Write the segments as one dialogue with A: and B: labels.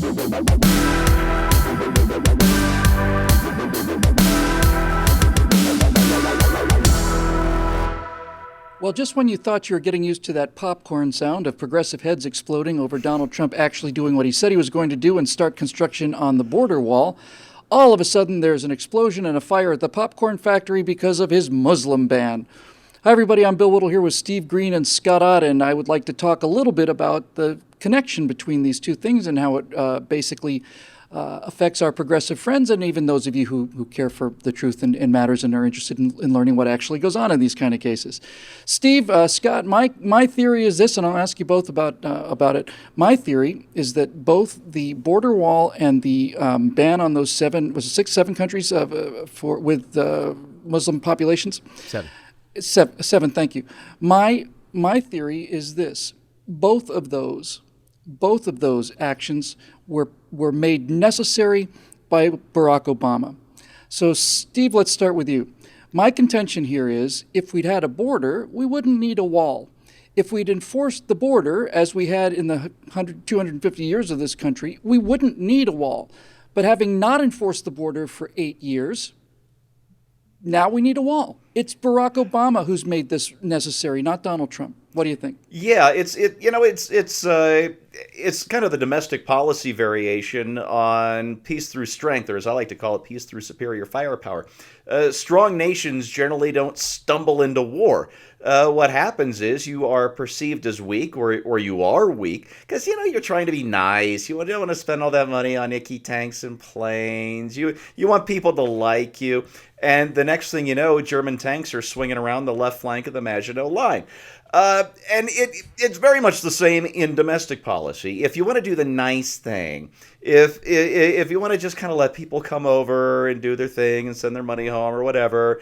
A: Well, just when you thought you were getting used to that popcorn sound of progressive heads exploding over Donald Trump actually doing what he said he was going to do and start construction on the border wall, all of a sudden there's an explosion and a fire at the popcorn factory because of his Muslim ban. Hi, everybody. I'm Bill Whittle here with Steve Green and Scott Ott, and I would like to talk a little bit about the connection between these two things and how it basically affects our progressive friends and even those of you who care for the truth and matters and are interested in learning what actually goes on in these kind of cases. Steve, Scott, my theory is this, and I'll ask you both about it. My theory is that both the border wall and the ban on those seven countries with Muslim populations? Seven, thank you. My theory is this. Both of those actions were made necessary by Barack Obama. So, Steve, let's start with you. My contention here is if we'd had a border, we wouldn't need a wall. If we'd enforced the border, as we had in the 250 years of this country, we wouldn't need a wall. But having not enforced the border for 8 years, now we need a wall. It's Barack Obama who's made this necessary, not Donald Trump. What do you think?
B: Yeah, it's kind of the domestic policy variation on peace through strength, or as I like to call it, peace through superior firepower. Strong nations generally don't stumble into war. What happens is you are perceived as weak, or you are weak, because you're trying to be nice. You don't want to spend all that money on icky tanks and planes. You want people to like you. And the next thing you know, German tanks are swinging around the left flank of the Maginot Line. And it's very much the same in domestic policy. If you want to do the nice thing, if you want to just kind of let people come over and do their thing and send their money home or whatever,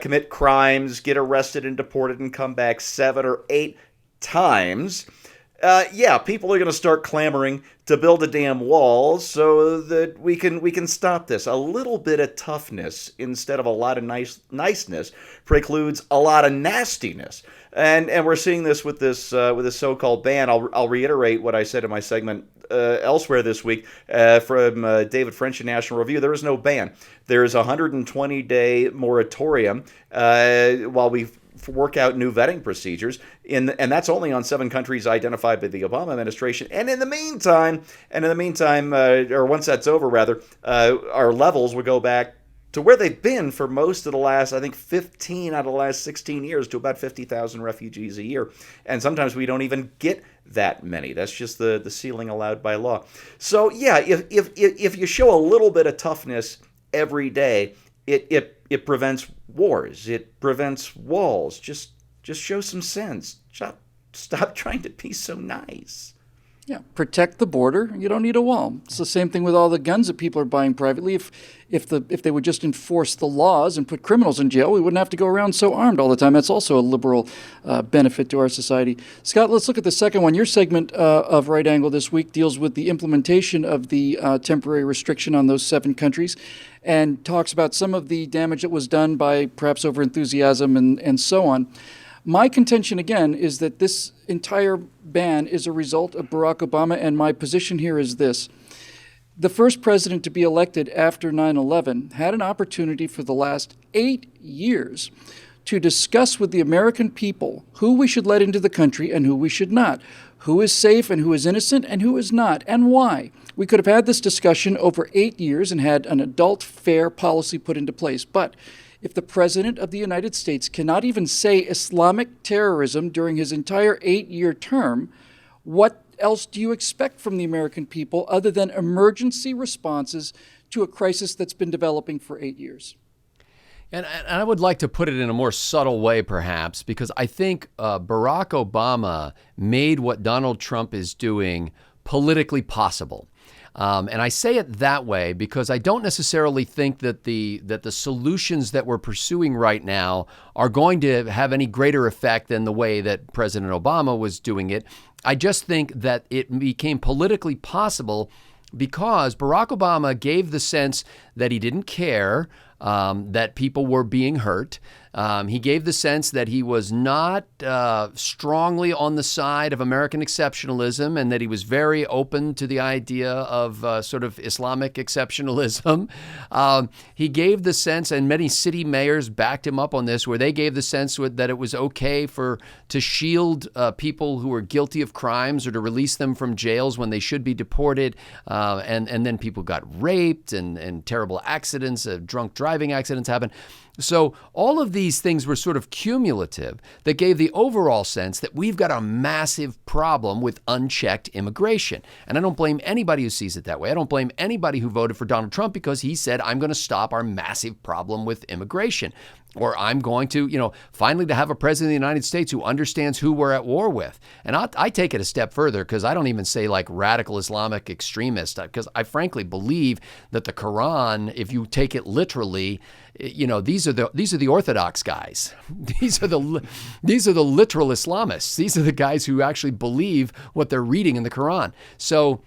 B: commit crimes, get arrested and deported and come back 7 or 8 times, people are going to start clamoring to build a damn wall so that we can stop this. A little bit of toughness instead of a lot of niceness precludes a lot of nastiness. And we're seeing this with this so-called ban. I'll reiterate what I said in my segment elsewhere this week from David French in National Review. There is no ban. There is a 120-day moratorium while we work out new vetting procedures, and that's only on 7 countries identified by the Obama administration. And in the meantime, or once that's over, rather, our levels will go back to where they've been for most of the last, I think, 15 out of the last 16 years, to about 50,000 refugees a year. And sometimes we don't even get that many. That's just the ceiling allowed by law. So yeah, if you show a little bit of toughness every day, it prevents wars. It prevents walls. Just show some sense. Stop trying to be so nice.
A: Yeah, protect the border. You don't need a wall. It's the same thing with all the guns that people are buying privately. If they would just enforce the laws and put criminals in jail, we wouldn't have to go around so armed all the time. That's also a liberal benefit to our society. Scott, let's look at the second one. Your segment of Right Angle this week deals with the implementation of the temporary restriction on those 7 countries and talks about some of the damage that was done by perhaps overenthusiasm and so on. My contention, again, is that this entire ban is a result of Barack Obama, and my position here is this. The first president to be elected after 9/11 had an opportunity for the last 8 years to discuss with the American people who we should let into the country and who we should not, who is safe and who is innocent and who is not, and why. We could have had this discussion over 8 years and had an adult, fair policy put into place. But if the President of the United States cannot even say Islamic terrorism during his entire 8-year term, what else do you expect from the American people other than emergency responses to a crisis that's been developing for 8 years?
C: And I would like to put it in a more subtle way, perhaps, because I think Barack Obama made what Donald Trump is doing politically possible. And I say it that way because I don't necessarily think that the solutions that we're pursuing right now are going to have any greater effect than the way that President Obama was doing it. I just think that it became politically possible because Barack Obama gave the sense that he didn't care that people were being hurt. He gave the sense that he was not strongly on the side of American exceptionalism and that he was very open to the idea of sort of Islamic exceptionalism. He gave the sense, and many city mayors backed him up on this, where they gave the sense that it was okay to shield people who were guilty of crimes or to release them from jails when they should be deported. And then people got raped and terrible accidents, drunk driving accidents happened. So all of these things were sort of cumulative that gave the overall sense that we've got a massive problem with unchecked immigration. And I don't blame anybody who sees it that way. I don't blame anybody who voted for Donald Trump because he said, I'm going to stop our massive problem with immigration. Or I'm going to, finally to have a president of the United States who understands who we're at war with. And I take it a step further because I don't even say like radical Islamic extremist, because I frankly believe that the Quran, if you take it literally, these are the Orthodox guys. These are the literal Islamists. These are the guys who actually believe what they're reading in the Quran. So,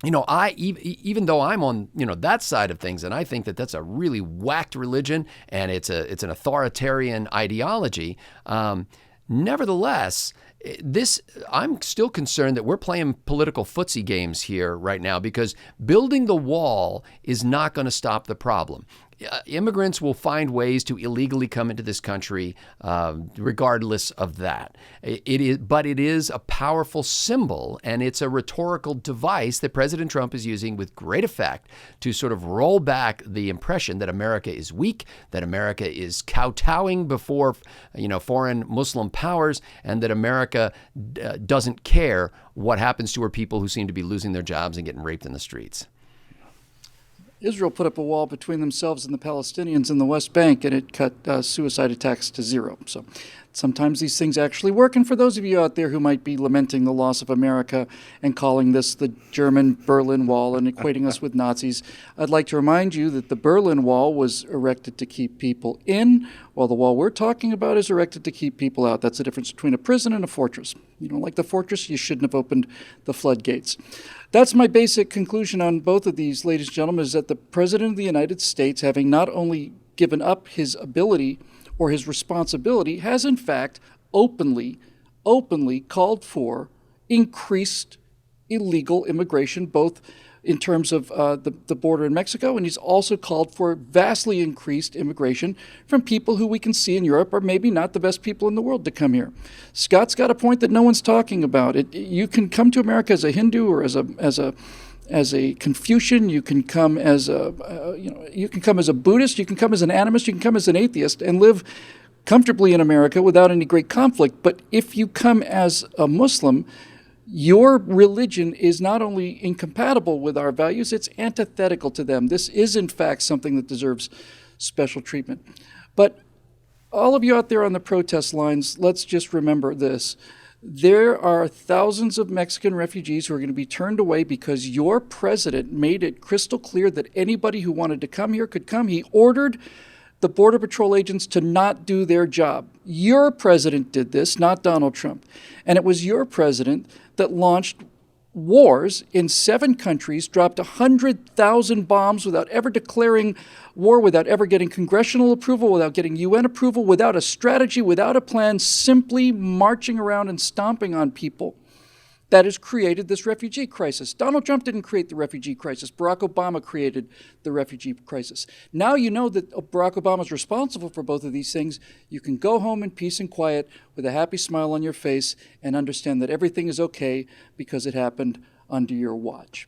C: even though I'm on, that side of things, and I think that that's a really whacked religion and it's an authoritarian ideology, nevertheless, I'm still concerned that we're playing political footsie games here right now because building the wall is not going to stop the problem. Immigrants will find ways to illegally come into this country, regardless of that. But it is a powerful symbol, and it's a rhetorical device that President Trump is using with great effect to sort of roll back the impression that America is weak, that America is kowtowing before, foreign Muslim powers, and that America doesn't care what happens to her people who seem to be losing their jobs and getting raped in the streets.
A: Israel put up a wall between themselves and the Palestinians in the West Bank, and it cut suicide attacks to zero. So sometimes these things actually work. And for those of you out there who might be lamenting the loss of America and calling this the German Berlin Wall and equating us with Nazis, I'd like to remind you that the Berlin Wall was erected to keep people in, while the wall we're talking about is erected to keep people out. That's the difference between a prison and a fortress. You don't like the fortress, you shouldn't have opened the floodgates. That's my basic conclusion on both of these, ladies and gentlemen, is that the President of the United States, having not only given up his ability or his responsibility, has in fact openly called for increased illegal immigration, both in terms of the border in Mexico, and he's also called for vastly increased immigration from people who we can see in Europe are maybe not the best people in the world to come here. Scott's got a point that no one's talking about. You can come to America as a Hindu or as a Confucian. You can come as you can come as a Buddhist. You can come as an animist. You can come as an atheist and live comfortably in America without any great conflict. But if you come as a Muslim, your religion is not only incompatible with our values, it's antithetical to them. This is, in fact, something that deserves special treatment. But all of you out there on the protest lines, let's just remember this. There are thousands of Mexican refugees who are going to be turned away because your president made it crystal clear that anybody who wanted to come here could come. He ordered the Border Patrol agents to not do their job. Your president did this, not Donald Trump. And it was your president that launched wars in 7 countries, dropped 100,000 bombs without ever declaring war, without ever getting congressional approval, without getting UN approval, without a strategy, without a plan, simply marching around and stomping on people. That has created this refugee crisis. Donald Trump didn't create the refugee crisis. Barack Obama created the refugee crisis. Now you know that Barack Obama is responsible for both of these things. You can go home in peace and quiet with a happy smile on your face and understand that everything is okay because it happened under your watch.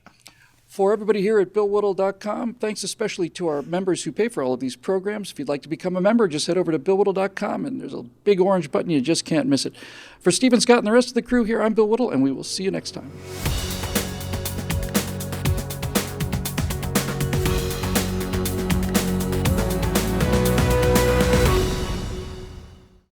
A: For everybody here at BillWhittle.com, thanks especially to our members who pay for all of these programs. If you'd like to become a member, just head over to BillWhittle.com, and there's a big orange button. You just can't miss it. For Stephen Scott and the rest of the crew here, I'm Bill Whittle, and we will see you next time.